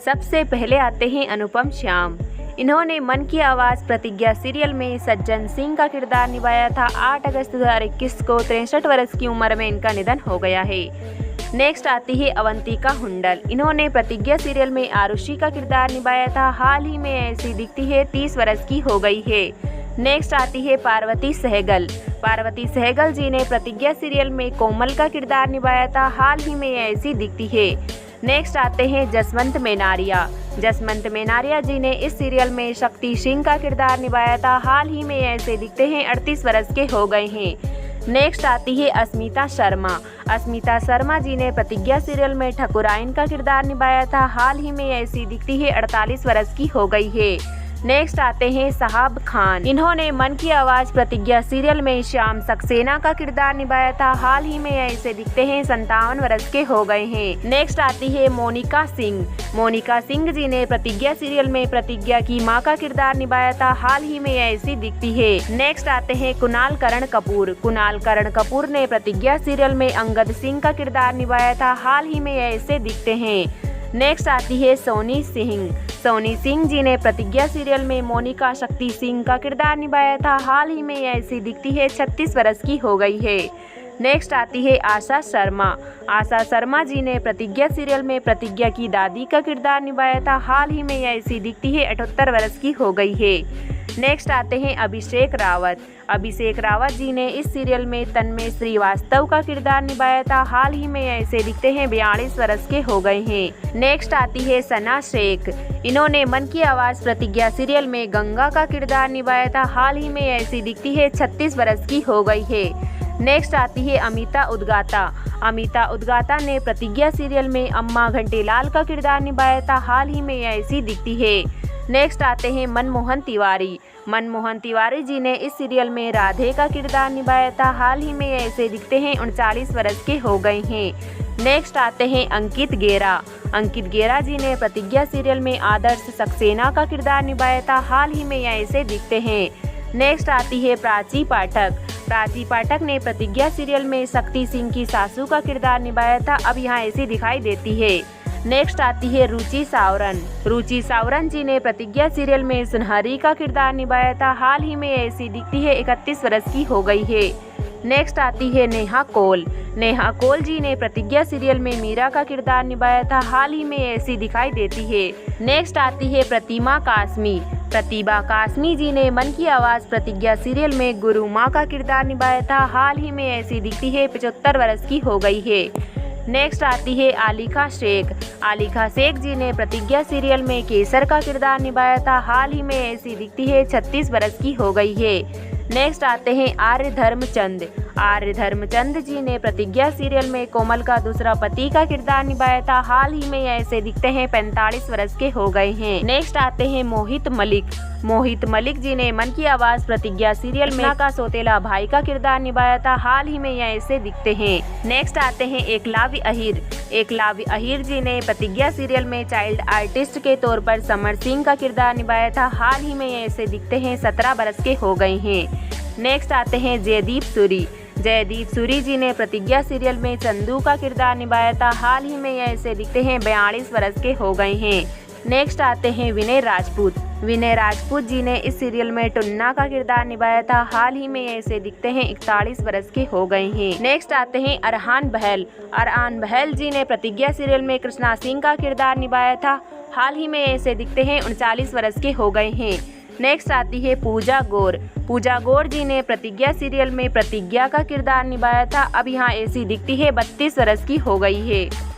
सबसे पहले आते हैं अनुपम श्याम। इन्होंने मन की आवाज़ प्रतिज्ञा सीरियल में सज्जन सिंह का किरदार निभाया था। 8 अगस्त 2021 को 63 वर्ष की उम्र में इनका निधन हो गया है। नेक्स्ट आती है अवंतिका हुंडल। इन्होंने प्रतिज्ञा सीरियल में आरुषि का किरदार निभाया था। हाल ही में ऐसी दिखती है 30 वर्ष की हो गई है। नेक्स्ट आती है पार्वती सहगल। पार्वती सहगल जी ने प्रतिज्ञा सीरियल में कोमल का किरदार निभाया था। हाल ही में ऐसी दिखती है। नेक्स्ट आते हैं जसवंत मेनारिया। जसवंत मेनारिया जी ने इस सीरियल में शक्ति सिंह का किरदार निभाया था। हाल ही में ऐसे दिखते हैं 38 वर्ष के हो गए हैं। नेक्स्ट आती है अस्मिता शर्मा। अस्मिता शर्मा जी ने प्रतिज्ञा सीरियल में ठकुराइन का किरदार निभाया था। हाल ही में ऐसी दिखती है 48 वर्ष की हो गई है। नेक्स्ट आते हैं साहब खान। इन्होंने मन की आवाज़ प्रतिज्ञा सीरियल में श्याम सक्सेना का किरदार निभाया था। हाल ही में ऐसे दिखते हैं 57 वर्ष के हो गए हैं। नेक्स्ट आती है मोनिका सिंह। मोनिका सिंह जी ने प्रतिज्ञा सीरियल में प्रतिज्ञा की मां का किरदार निभाया था। हाल ही में ऐसी दिखती है। नेक्स्ट आते हैं कुणाल करण कपूर। कुणाल करण कपूर ने प्रतिज्ञा सीरियल में अंगद सिंह का किरदार निभाया था। हाल ही में ऐसे दिखते हैं। नेक्स्ट आती है सोनी सिंह। सोनी सिंह जी ने प्रतिज्ञा सीरियल में मोनिका शक्ति सिंह का किरदार निभाया था। हाल ही में ऐसी दिखती है 36 वर्ष की हो गई है। नेक्स्ट आती है आशा शर्मा। आशा शर्मा जी ने प्रतिज्ञा सीरियल में प्रतिज्ञा की दादी का किरदार निभाया था। हाल ही में ऐसी दिखती है 78 वर्ष की हो गई है। नेक्स्ट आते हैं अभिषेक रावत। अभिषेक रावत जी ने इस सीरियल में तन्मय श्रीवास्तव का किरदार निभाया था। हाल ही में ऐसे दिखते हैं 42 वर्ष के हो गए हैं। नेक्स्ट आती है सना शेख। इन्होंने मन की आवाज़ प्रतिज्ञा सीरियल में गंगा का किरदार निभाया था। हाल ही में ऐसी दिखती है 36 वर्ष की हो गई है। नेक्स्ट आती है अमिता उद्गाता। अमिता उद्गाता ने प्रतिज्ञा सीरियल में अम्मा घंटेलाल का किरदार निभाया था। हाल ही में ऐसी दिखती है। नेक्स्ट आते हैं मनमोहन तिवारी। मनमोहन तिवारी जी ने इस सीरियल में राधे का किरदार निभाया था। हाल ही में ऐसे दिखते हैं 39 वर्ष के हो गए हैं। नेक्स्ट आते हैं अंकित गेरा। अंकित गेरा जी ने प्रतिज्ञा सीरियल में आदर्श सक्सेना का किरदार निभाया था। हाल ही में ऐसे दिखते हैं। नेक्स्ट आती है प्राची पाठक। प्राची पाठक ने प्रतिज्ञा सीरियल में शक्ति सिंह की सासू का किरदार निभाया था। अब यहाँ ऐसी दिखाई देती है। नेक्स्ट आती है रुचि सावरन। रुचि सावरन जी ने प्रतिज्ञा सीरियल में सुनहरी का किरदार निभाया था। हाल ही में ऐसी दिखती है 31 वर्ष की हो गई है। नेक्स्ट आती है नेहा कोल। नेहा कोल जी ने प्रतिज्ञा सीरियल में मीरा का किरदार निभाया था। हाल ही में ऐसी दिखाई देती है। नेक्स्ट आती है प्रतिमा कासमी। प्रतिभा कासमी जी ने मन की आवाज़ प्रतिज्ञा सीरियल में गुरु माँ का किरदार निभाया था। हाल ही में ऐसी दिखती है 75 वर्ष की हो गई है। नेक्स्ट आती है आलिका शेख। आलिका शेख जी ने प्रतिज्ञा सीरियल में केसर का किरदार निभाया था। हाल ही में ऐसी दिखती है 36 वर्ष की हो गई है। नेक्स्ट आते हैं आर्य धर्मचंद। आर्य धर्मचंद जी ने प्रतिज्ञा सीरियल में कोमल का दूसरा पति का किरदार निभाया था। हाल ही में ऐसे दिखते हैं 45 वर्ष के हो गए हैं। नेक्स्ट आते हैं मोहित मलिक। मोहित मलिक जी ने मन की आवाज़ प्रतिज्ञा सीरियल में का सौतेला भाई का किरदार निभाया था। हाल ही में ऐसे दिखते हैं। नेक्स्ट आते हैं एकलव्य अहिर। एकलव्य अहिर जी ने प्रतिज्ञा सीरियल में चाइल्ड आर्टिस्ट के तौर पर समर सिंह का किरदार निभाया था। हाल ही में ऐसे दिखते हैं 17 वर्ष के हो गए हैं। नेक्स्ट आते हैं जयदीप सूरी। जयदीप सूरी जी ने प्रतिज्ञा सीरियल में चंदू का किरदार निभाया था। हाल ही में ऐसे दिखते हैं 42 वर्ष के हो गए हैं। नेक्स्ट आते हैं विनय राजपूत। विनय राजपूत जी ने इस सीरियल में टुन्ना का किरदार निभाया था। हाल ही में ऐसे दिखते हैं 41 वर्ष के हो गए हैं। नेक्स्ट आते हैं अरहान बहल। अरहान बहल जी ने प्रतिज्ञा सीरियल में कृष्णा सिंह का किरदार निभाया था। हाल ही में ऐसे दिखते हैं 39 वर्ष के हो गए हैं। नेक्स्ट आती है पूजा गौर। पूजा गौर जी ने प्रतिज्ञा सीरियल में प्रतिज्ञा का किरदार निभाया था। अब यहाँ ऐसी दिखती है 32 वर्ष की हो गई है।